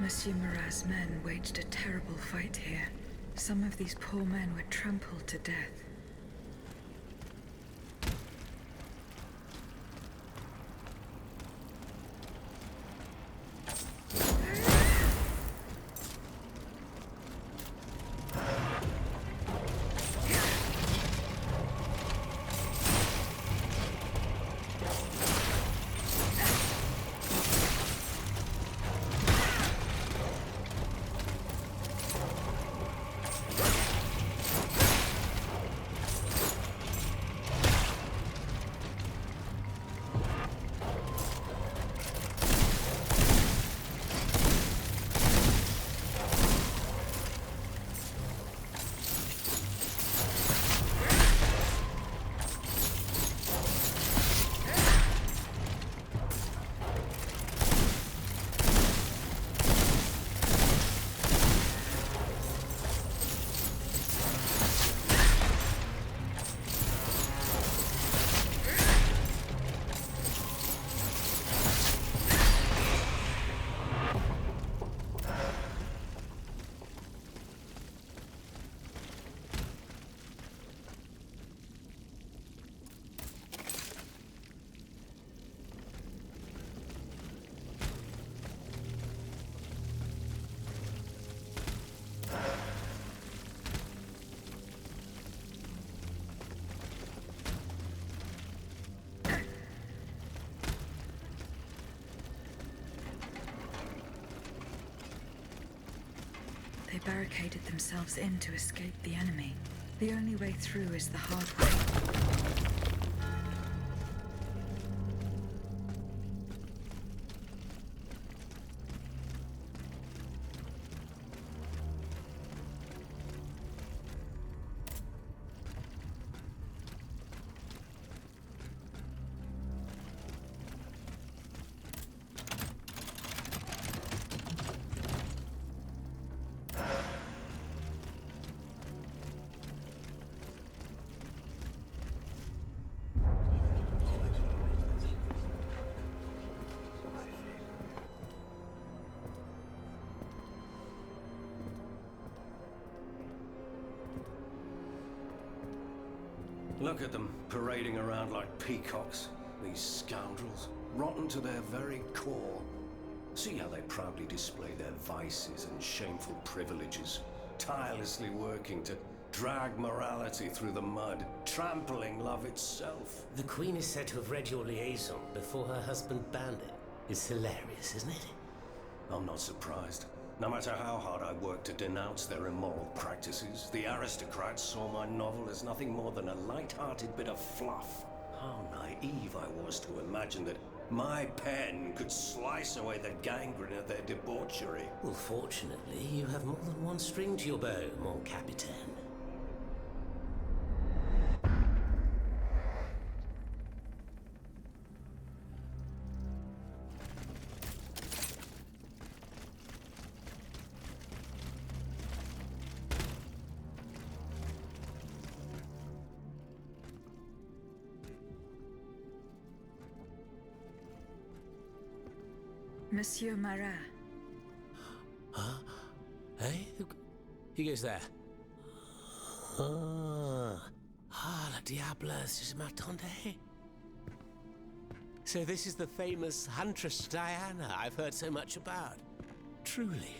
Monsieur Marat's men waged a terrible fight here. Some of these poor men were trampled to death. They barricaded themselves in to escape the enemy. The only way through is the hard way. Look at them, parading around like peacocks. These scoundrels, rotten to their very core. See how they proudly display their vices and shameful privileges, tirelessly working to drag morality through the mud, trampling love itself. The Queen is said to have read your liaison before her husband banned it. It's hilarious, isn't it? I'm not surprised. No matter how hard I worked to denounce their immoral practices, the aristocrats saw my novel as nothing more than a light-hearted bit of fluff. How naive I was to imagine that my pen could slice away the gangrene of their debauchery. Well, fortunately, you have more than one string to your bow, mon capitaine. Monsieur Marat. Huh? Hey? Who goes there? La diable, je m'attendais. So this is the famous Huntress Diana I've heard so much about. Truly,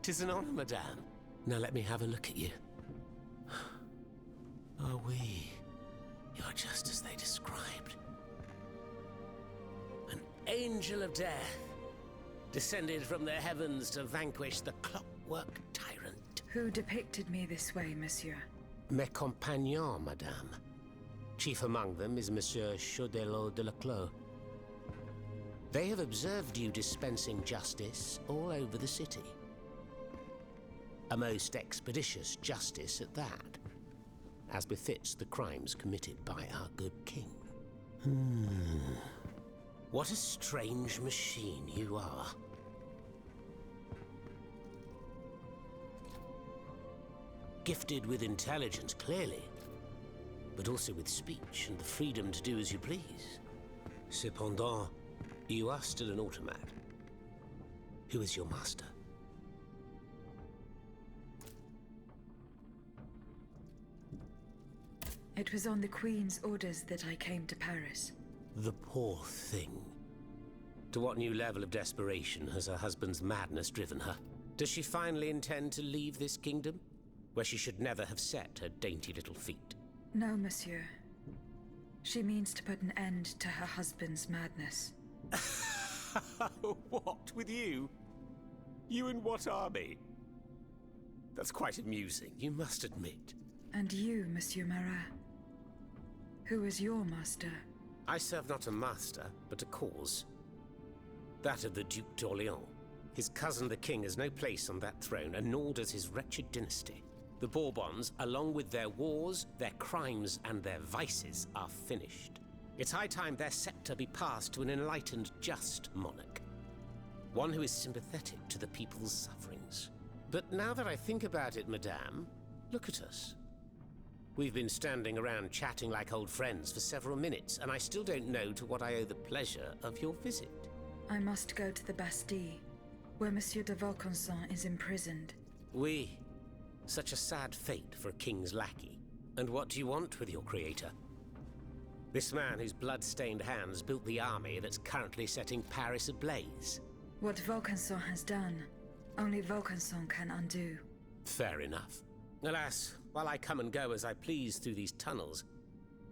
'tis an honor, madame. Now let me have a look at you. Oh, oui. You're just as they described. An angel of death, descended from the heavens to vanquish the clockwork tyrant. Who depicted me this way, monsieur? Mes compagnons, madame. Chief among them is Monsieur Chaudelot de la Clos. They have observed you dispensing justice all over the city. A most expeditious justice at that, as befits the crimes committed by our good king. What a strange machine you are. Gifted with intelligence, clearly, but also with speech and the freedom to do as you please. Cependant, you are still an automat. Who is your master? It was on the Queen's orders that I came to Paris. The poor thing. To what new level of desperation has her husband's madness driven her? Does she finally intend to leave this kingdom, where she should never have set her dainty little feet? No, monsieur. She means to put an end to her husband's madness. What, with you? You in what army? That's quite amusing, you must admit. And you, Monsieur Marat? Who is your master? I serve not a master, but a cause. That of the Duc d'Orléans. His cousin the king has no place on that throne, and nor does his wretched dynasty. The Bourbons, along with their wars, their crimes, and their vices, are finished. It's high time their scepter be passed to an enlightened, just monarch. One who is sympathetic to the people's sufferings. But now that I think about it, madame, look at us. We've been standing around chatting like old friends for several minutes, and I still don't know to what I owe the pleasure of your visit. I must go to the Bastille, where Monsieur de Vaucanson is imprisoned. Oui. Such a sad fate for a king's lackey. And what do you want with your creator? This man whose blood-stained hands built the army that's currently setting Paris ablaze. What Vaucanson has done, only Vaucanson can undo. Fair enough. Alas, while I come and go as I please through these tunnels,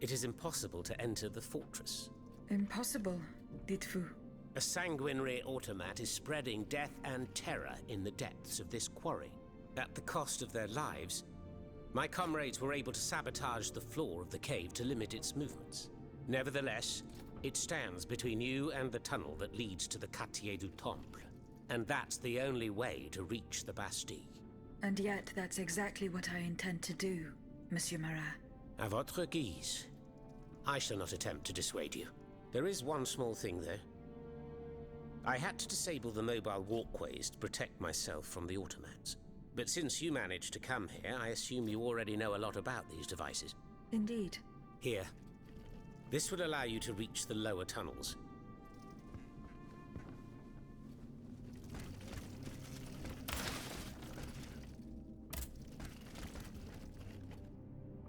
it is impossible to enter the fortress. Impossible, dites-vous? A sanguinary automat is spreading death and terror in the depths of this quarry. At the cost of their lives, my comrades were able to sabotage the floor of the cave to limit its movements. Nevertheless, it stands between you and the tunnel that leads to the Quartier du Temple, and that's the only way to reach the Bastille. And yet that's exactly what I intend to do, Monsieur Marat. À votre guise. I shall not attempt to dissuade you. There is one small thing, though. I had to disable the mobile walkways to protect myself from the automats. But since you managed to come here, I assume you already know a lot about these devices. Indeed. Here. This will allow you to reach the lower tunnels.